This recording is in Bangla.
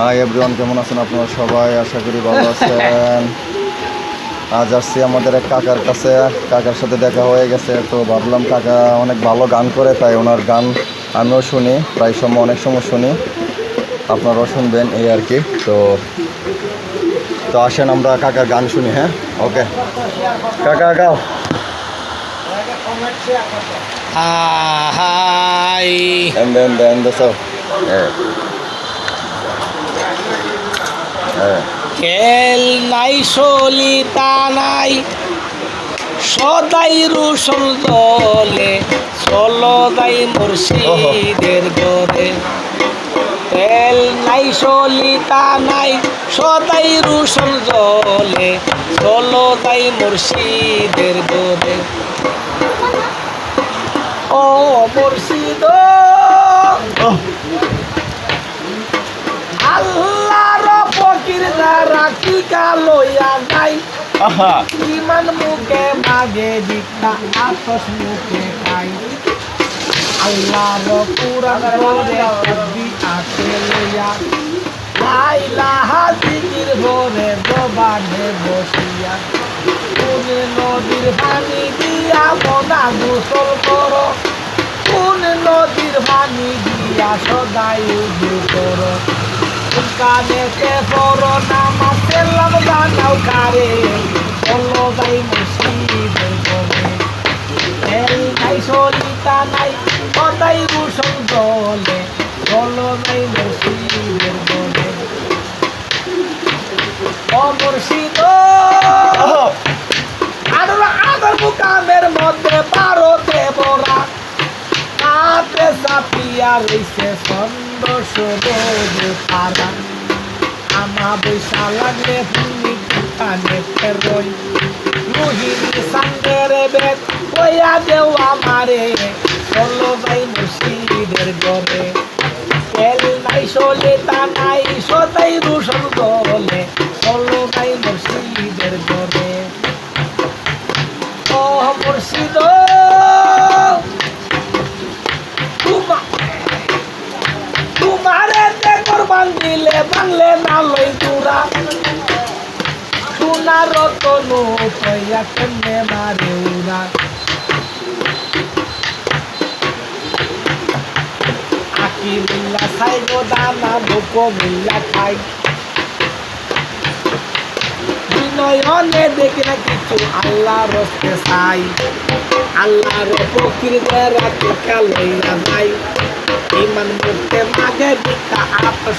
হাই এভরিওয়ান, কেমন আছেন আপনারা সবাই? আশা করি ভালো আছেন। আজ আসছি আমাদের এক কাকার কাছে। কাকার সাথে দেখা হয়ে গেছে, তো ভাবলাম কাকা অনেক ভালো গান করে, তাই ওনার গান আমিও শুনি, প্রায় সময় অনেক সময় শুনি, আপনারাও শুনবেন এই আর কি। তো আসেন আমরা কাকার গান শুনি। হ্যাঁ, ওকে কাকা গাও। হাই খেল নাই সলিতা নাই সদাই রুশন দলে চলদাই মুর্শিদের গরে। তেল নাই সলিতা নাই সদাই রুশন দলে চলদাই মুর্শিদের গরে। ও মুর্শিদ আল্লাহর ফকির যারা কি লইয়া নাই, ইমান মুখে মাগে দীক্ষা আতস মুখে খাই। আল্লাহর কুরআন পড়ে বুদ্ধি আছে লইয়া, লা ইলাহা জিকির ভরে জবানে বসিয়া। কোন নদীর পানি দিয়া মনা গোসল করো, কোন নদীর পানি দিয়া সদাই উজু করো। কানেতে পড়ো নামাজ পেলাম জানাও কারে, চলো যাই মুর্শিদের গরে। তেল নাই সলিতা নাই সদাই রুশন দলে, চলো যাই মুর্শিদের গরে। ও মুর্শিদ আদর মুকামের মধ্যে পারতে বরা, হাতে চাপিয়া রইছে ছন্দ সবুজ পারা। আমা বৈশা লাগলে ভূমি কানে ফেরই, রোহিণী সাঙ্গের বেদ কইয়া দেও আমারে, চলো যাই মুর্শিদের গরে। তেল নাই সলিতা নাই সদাই রুশন দলে, চলো যাই মুর্শিদের গরে। ও মুর্শিদ তোমারে কোরবান দিলে বাংলে না লই তুরা, সোনার রতন কইয়া কেমনে মারে উড়া। আকি মিল্লা খাই গো দানা বুক মিল্লা খাই, নয়নে দেখি না কিছু আল্লাহ রস্তে চাই। আল্লাহর ফকির যারা টিকা লইয়া যায়, ইমান মুখে মাগে দীক্ষা আতস